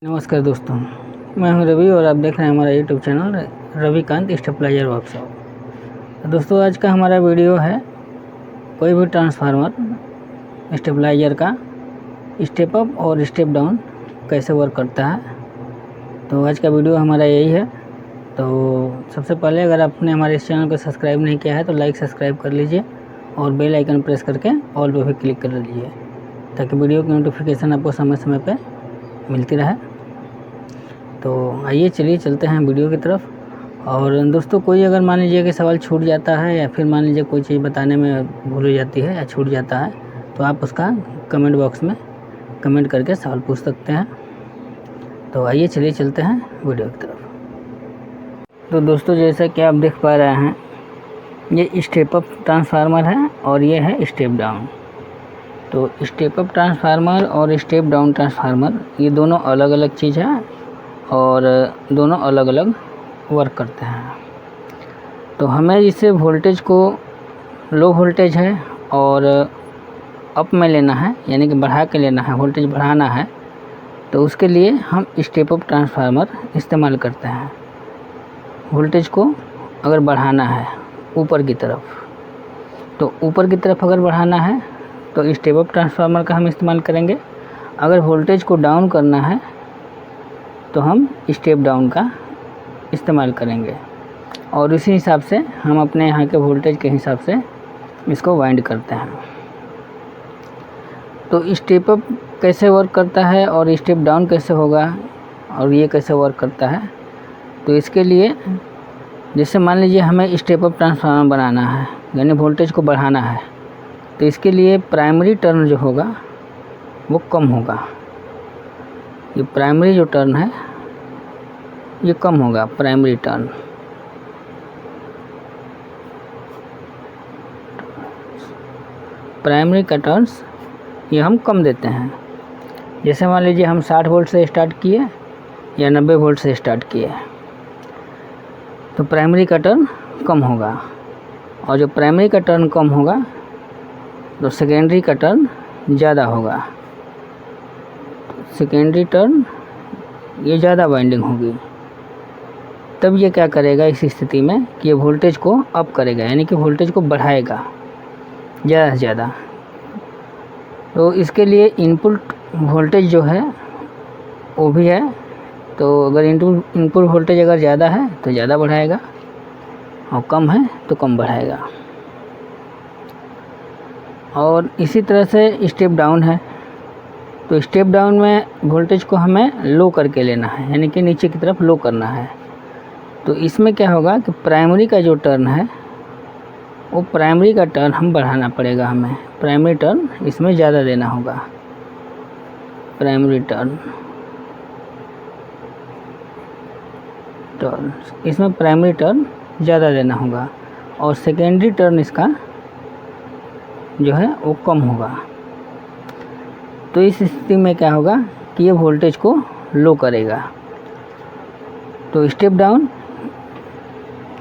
नमस्कार दोस्तों, मैं हूं रवि और आप देख रहे हैं हमारा YouTube channel Ravikant stabilizer workshop. तो दोस्तों, आज का हमारा वीडियो है कोई भी ट्रांसफार्मर स्टेबलाइजर का स्टेप अप और स्टेप डाउन कैसे वर्क करता है। तो आज का वीडियो हमारा यही है। तो सबसे पहले अगर आपने हमारे इस चैनल को सब्सक्राइब नहीं किया है तो लाइक सब्सक्राइब कर लीजिए और बेल आइकन प्रेस करके ऑल पे भी क्लिक कर लीजिए ताकि वीडियो की नोटिफिकेशन आपको समय समय पर मिलती रहे। तो आइए चलिए चलते हैं वीडियो की तरफ। और दोस्तों, कोई अगर मान लीजिए कि सवाल छूट जाता है या फिर मान लीजिए कोई चीज़ बताने में भूल हो जाती है या छूट जाता है तो आप उसका कमेंट बॉक्स में कमेंट करके सवाल पूछ सकते हैं। तो आइए चलिए चलते हैं वीडियो की तरफ। तो दोस्तों, जैसा कि आप देख पा रहे हैं, ये स्टेप अप ट्रांसफार्मर है और ये है स्टेप डाउन। तो स्टेप अप ट्रांसफार्मर और स्टेप डाउन ट्रांसफार्मर ये दोनों अलग अलग चीज़ है और दोनों अलग अलग वर्क करते हैं। तो हमें इसे वोल्टेज को लो वोल्टेज है और अप में लेना है, यानी कि बढ़ा के लेना है, वोल्टेज बढ़ाना है, तो उसके लिए हम स्टेप अप ट्रांसफार्मर इस्तेमाल करते हैं। वोल्टेज को अगर बढ़ाना है ऊपर की तरफ, तो ऊपर की तरफ अगर बढ़ाना है तो स्टेप अप ट्रांसफार्मर का हम इस्तेमाल करेंगे। अगर वोल्टेज को डाउन करना है तो हम स्टेप डाउन का इस्तेमाल करेंगे और उसी हिसाब से हम अपने यहाँ के वोल्टेज के हिसाब से इसको वाइंड करते हैं। तो स्टेप अप कैसे वर्क करता है और स्टेप डाउन कैसे होगा और ये कैसे वर्क करता है, तो इसके लिए जैसे मान लीजिए हमें स्टेप अप ट्रांसफार्मर बनाना है, यानी वोल्टेज को बढ़ाना है, तो इसके लिए प्राइमरी टर्न जो होगा वो कम होगा। ये प्राइमरी जो टर्न है ये कम होगा, प्राइमरी टर्न। प्राइमरी का टर्न्स ये हम कम देते हैं। जैसे मान लीजिए हम 60 वोल्ट से स्टार्ट किए या 90 वोल्ट से स्टार्ट किए तो प्राइमरी का टर्न कम होगा, और जो प्राइमरी का टर्न कम होगा तो सेकेंडरी का टर्न ज़्यादा होगा। सेकेंडरी टर्न ये ज़्यादा वाइंडिंग होगी। तब ये क्या करेगा इस स्थिति में कि ये वोल्टेज को अप करेगा, यानी कि वोल्टेज को बढ़ाएगा ज़्यादा से ज़्यादा। तो इसके लिए इनपुट वोल्टेज जो है वो भी है। तो अगर इनपुट वोल्टेज अगर ज़्यादा है तो ज़्यादा बढ़ाएगा और कम है तो कम बढ़ाएगा। और इसी तरह से स्टेप डाउन है। तो स्टेप डाउन में वोल्टेज को हमें लो करके लेना है, यानी कि नीचे की तरफ लो करना है। तो इसमें क्या होगा कि प्राइमरी का जो टर्न है वो प्राइमरी का टर्न हम बढ़ाना पड़ेगा, हमें प्राइमरी टर्न इसमें ज़्यादा देना होगा। प्राइमरी टर्न इसमें प्राइमरी टर्न ज़्यादा देना होगा और सेकेंडरी टर्न इसका जो है वो कम होगा। तो इस स्थिति में क्या होगा कि ये वोल्टेज को लो करेगा। तो स्टेप डाउन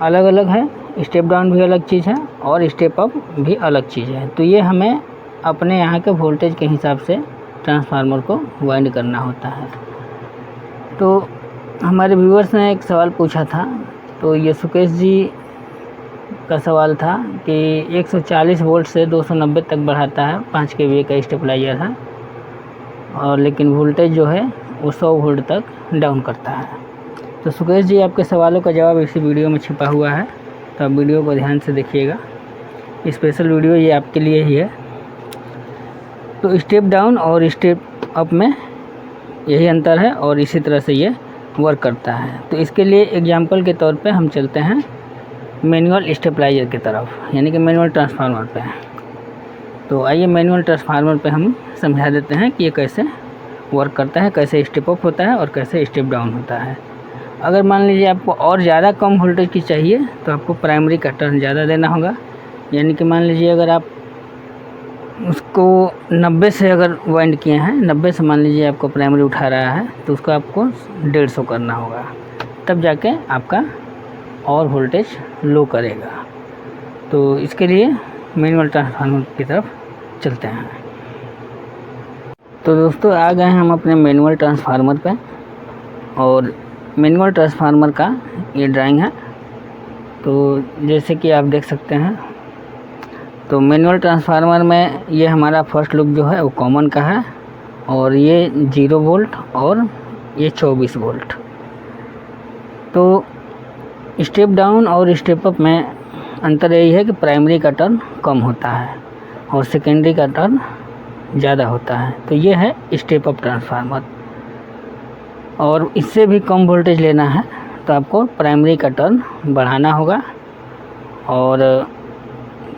अलग अलग है, स्टेप डाउन भी अलग चीज़ है और स्टेप अप भी अलग चीज़ है। तो ये हमें अपने यहाँ के वोल्टेज के हिसाब से ट्रांसफार्मर को वाइंड करना होता है। तो हमारे व्यूअर्स ने एक सवाल पूछा था, तो ये सुकेश जी का सवाल था कि 140 वोल्ट से 290 तक बढ़ाता है, 5 kVA का स्टेबलाइजर है, और लेकिन वोल्टेज जो है वो 100 वोल्ट तक डाउन करता है। तो सुकेश जी, आपके सवालों का जवाब इसी वीडियो में छिपा हुआ है, तो आप वीडियो को ध्यान से देखिएगा। स्पेशल वीडियो ये आपके लिए ही है। तो स्टेप डाउन और स्टेप अप में यही अंतर है और इसी तरह से ये वर्क करता है। तो इसके लिए एग्जाम्पल के तौर पे हम चलते हैं मैनुअल स्टेबलाइजर की तरफ, यानी कि मैनुअल ट्रांसफार्मर पे। तो आइए मैनुअल ट्रांसफार्मर पे हम समझा देते हैं कि ये कैसे वर्क करता है, कैसे स्टेप अप होता है और कैसे स्टेप डाउन होता है। अगर मान लीजिए आपको और ज़्यादा कम वोल्टेज की चाहिए तो आपको प्राइमरी का टर्न ज़्यादा देना होगा, यानी कि मान लीजिए अगर आप उसको 90 से अगर वाइंड किए हैं, 90 से मान लीजिए आपको प्राइमरी उठा रहा है तो उसको आपको 150 करना होगा, तब जाके आपका और वोल्टेज लो करेगा। तो इसके लिए मैनुअल ट्रांसफार्मर की तरफ चलते हैं। तो दोस्तों, आ गए हैं हम अपने मैनुअल ट्रांसफार्मर पे। और मैनुअल ट्रांसफार्मर का ये ड्राइंग है। तो जैसे कि आप देख सकते हैं, तो मैनुअल ट्रांसफार्मर में ये हमारा फर्स्ट लूप जो है वो कॉमन का है, और ये 0 वोल्ट और ये 24 वोल्ट। तो स्टेप डाउन और स्टेप अप में अंतर यही है कि प्राइमरी का टर्न कम होता है और सेकेंडरी का टर्न ज़्यादा होता है। तो ये है स्टेप अप ट्रांसफार्मर। और इससे भी कम वोल्टेज लेना है तो आपको प्राइमरी का टर्न बढ़ाना होगा, और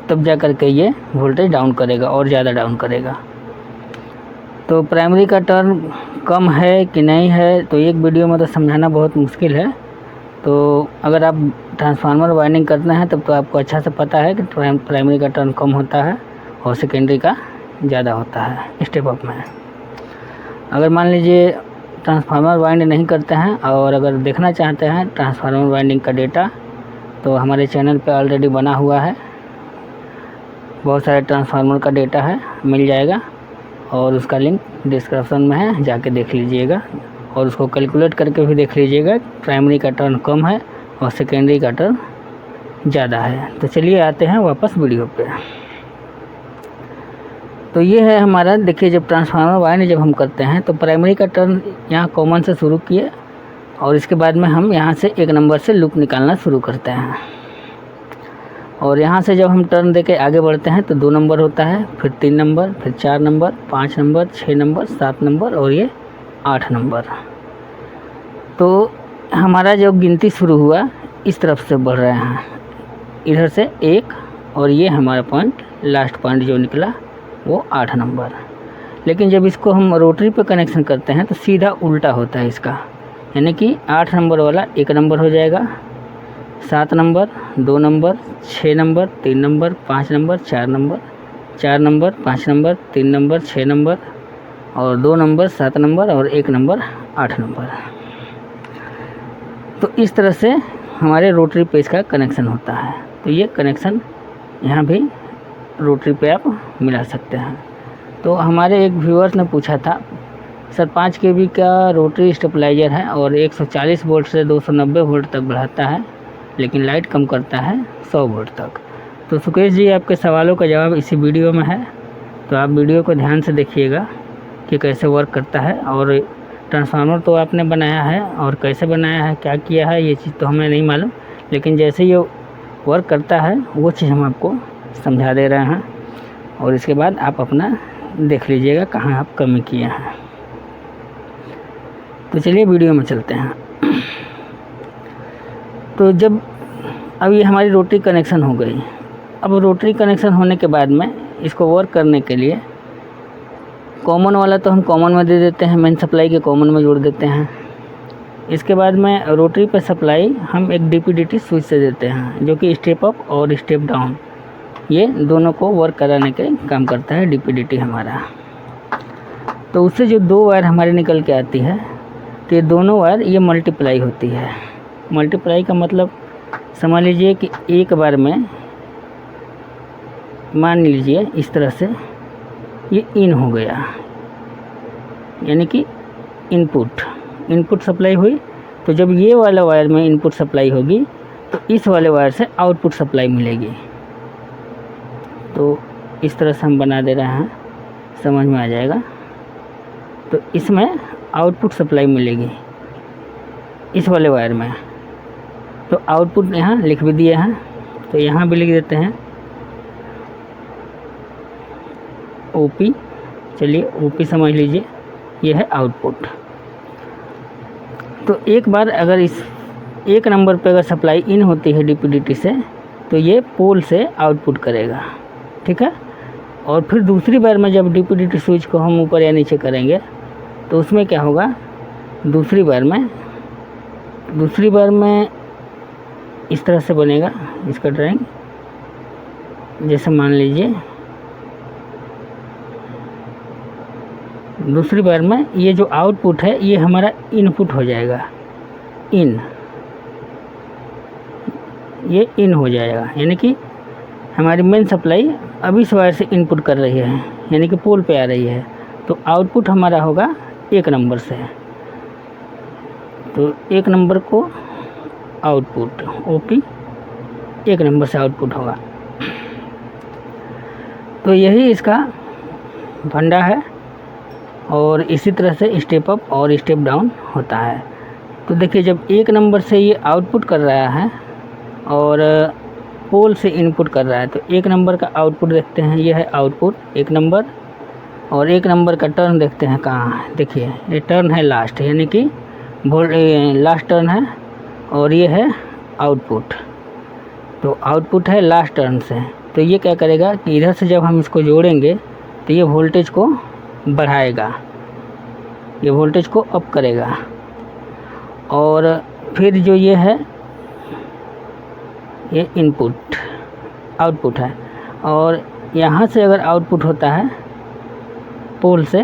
तब जा कर के ये वोल्टेज डाउन करेगा और ज़्यादा डाउन करेगा। तो प्राइमरी का टर्न कम है कि नहीं है तो एक वीडियो में तो समझाना बहुत मुश्किल है। तो अगर आप ट्रांसफार्मर वाइंडिंग करते हैं तब तो आपको अच्छा से पता है कि प्राइमरी का टर्न कम होता है और सेकेंडरी का ज़्यादा होता है स्टेप अप में। अगर मान लीजिए ट्रांसफार्मर वाइंड नहीं करते हैं और अगर देखना चाहते हैं ट्रांसफार्मर वाइंडिंग का डेटा, तो हमारे चैनल पे ऑलरेडी बना हुआ है, बहुत सारे ट्रांसफार्मर का डेटा है, मिल जाएगा और उसका लिंक डिस्क्रिप्शन में है, जाके देख लीजिएगा और उसको कैलकुलेट करके भी देख लीजिएगा। प्राइमरी का टर्न कम है और सेकेंडरी का टर्न ज़्यादा है। तो चलिए आते हैं वापस वीडियो पे। तो ये है हमारा, देखिए जब ट्रांसफार्मर वाइंड जब हम करते हैं तो प्राइमरी का टर्न यहाँ कॉमन से शुरू किए और इसके बाद में हम यहाँ से 1 नंबर से लूप निकालना शुरू करते हैं, और यहाँ से जब हम टर्न देके आगे बढ़ते हैं तो 2 नंबर होता है, फिर 3 नंबर, फिर 4 नंबर, 5 नंबर, 6 नंबर, 7 नंबर और ये 8 नंबर। तो हमारा जो गिनती शुरू हुआ इस तरफ से बढ़ रहे हैं, इधर से 1 और ये हमारा पॉइंट लास्ट पॉइंट जो निकला वो 8 नंबर। लेकिन जब इसको हम रोटरी पे कनेक्शन करते हैं तो सीधा उल्टा होता है इसका, यानी कि 8 नंबर वाला 1 नंबर हो जाएगा, 7 number 2 number, 6 number 3 number, 5 number 4 number, 4 number 5 number, 3 number 6 number और 2 नंबर 7 नंबर और 1 नंबर 8 नंबर। तो इस तरह से हमारे रोटरी पे इसका कनेक्शन होता है। तो ये कनेक्शन यहाँ भी रोटरी पे आप मिला सकते हैं। तो हमारे एक व्यूअर्स ने पूछा था, सर 5 kV का रोटरी स्टेबलाइजर है और 140 वोल्ट से 290 वोल्ट तक बढ़ाता है, लेकिन लाइट कम करता है 100 वोल्ट तक। तो सुकेश जी, आपके सवालों का जवाब इसी वीडियो में है, तो आप वीडियो को ध्यान से देखिएगा कि कैसे वर्क करता है। और ट्रांसफार्मर तो आपने बनाया है और कैसे बनाया है, क्या किया है, ये चीज़ तो हमें नहीं मालूम, लेकिन जैसे ये वर्क करता है वो चीज़ हम आपको समझा दे रहे हैं, और इसके बाद आप अपना देख लीजिएगा कहाँ आप कमी किए हैं। तो चलिए वीडियो में चलते हैं। तो जब अब ये हमारी रोटरी कनेक्शन हो गई, अब रोटरी कनेक्शन होने के बाद में इसको वर्क करने के लिए कॉमन वाला तो हम कॉमन में दे देते हैं, मेन सप्लाई के कॉमन में जोड़ देते हैं। इसके बाद में रोटरी पे सप्लाई हम एक DPDT स्विच से देते हैं, जो कि स्टेप अप और स्टेप डाउन ये दोनों को वर्क कराने के काम करता है DPDT हमारा। तो उससे जो 2 वायर हमारी निकल के आती है, तो ये दोनों वायर ये मल्टीप्लाई होती है। मल्टीप्लाई का मतलब समझ लीजिए कि एक बार में मान लीजिए इस तरह से ये इन हो गया, यानी कि इनपुट सप्लाई हुई। तो जब ये वाला वायर में इनपुट सप्लाई होगी तो इस वाले वायर से आउटपुट सप्लाई मिलेगी। तो इस तरह से हम बना दे रहे हैं, समझ में आ जाएगा। तो इसमें आउटपुट सप्लाई मिलेगी इस वाले वायर में। तो आउटपुट यहाँ लिख भी दिए हैं, तो यहाँ भी लिख देते हैं OP। चलिए OP समझ लीजिए, ये है आउटपुट। तो एक बार अगर इस 1 नंबर पे अगर सप्लाई इन होती है DPDT से, तो ये पोल से आउटपुट करेगा, ठीक है। और फिर दूसरी बार में जब DPDT स्विच को हम ऊपर या नीचे करेंगे तो उसमें क्या होगा, दूसरी बार में इस तरह से बनेगा इसका ड्राइंग। जैसे मान लीजिए दूसरी बार में ये जो आउटपुट है ये हमारा इनपुट हो जाएगा, ये इन हो जाएगा, यानी कि हमारी मेन सप्लाई अब इस वायर से इनपुट कर रही है, यानी कि पोल पे आ रही है। तो आउटपुट हमारा होगा 1 नंबर से। तो 1 नंबर को आउटपुट ओपी 1 नंबर से आउटपुट होगा। तो यही इसका फंडा है और इसी तरह से स्टेप अप और स्टेप डाउन होता है। तो देखिए जब 1 नंबर से ये आउटपुट कर रहा है और पोल से इनपुट कर रहा है तो 1 नंबर का आउटपुट देखते हैं, ये है आउटपुट 1 नंबर, और 1 नंबर का टर्न देखते हैं कहाँ है। देखिए ये टर्न है लास्ट, यानी कि लास्ट टर्न है, और ये है आउटपुट। तो आउटपुट है लास्ट टर्न से, तो ये क्या करेगा कि इधर से जब हम इसको जोड़ेंगे तो ये वोल्टेज को बढ़ाएगा, ये वोल्टेज को अप करेगा। और फिर जो ये है ये इनपुट आउटपुट है, और यहाँ से अगर आउटपुट होता है पोल से,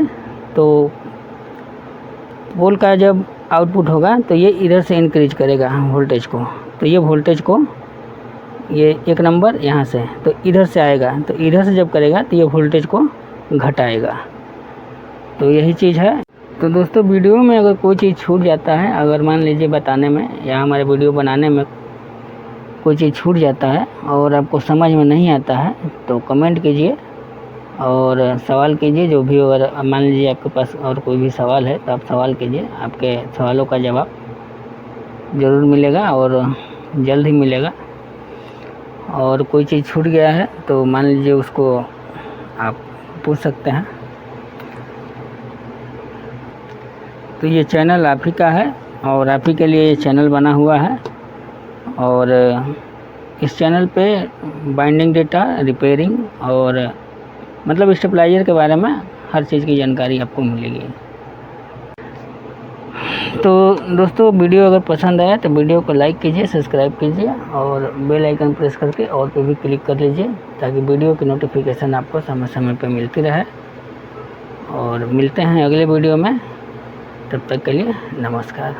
तो पोल का जब आउटपुट होगा तो ये इधर से इंक्रीज करेगा वोल्टेज को, तो ये वोल्टेज को ये 1 नंबर यहाँ से तो इधर से आएगा, तो इधर से जब करेगा तो ये वोल्टेज को घटाएगा। तो यही चीज़ है। तो दोस्तों वीडियो में अगर कोई चीज़ छूट जाता है, अगर मान लीजिए बताने में या हमारे वीडियो बनाने में कोई चीज़ छूट जाता है और आपको समझ में नहीं आता है तो कमेंट कीजिए और सवाल कीजिए। जो भी अगर मान लीजिए आपके पास और कोई भी सवाल है तो आप सवाल कीजिए, आपके सवालों का जवाब ज़रूर मिलेगा और जल्द ही मिलेगा। और कोई चीज़ छूट गया है तो मान लीजिए उसको आप पूछ सकते हैं। तो ये चैनल आप ही का है और आप ही के लिए ये चैनल बना हुआ है, और इस चैनल पे बाइंडिंग डेटा, रिपेयरिंग और मतलब स्टेबलाइजर के बारे में हर चीज़ की जानकारी आपको मिलेगी। तो दोस्तों वीडियो अगर पसंद आया तो वीडियो को लाइक कीजिए, सब्सक्राइब कीजिए और बेल आइकन प्रेस करके और पे भी क्लिक कर लीजिए, ताकि वीडियो की नोटिफिकेशन आपको समय समय पर मिलती रहे। और मिलते हैं अगले वीडियो में, तब तक के लिए नमस्कार।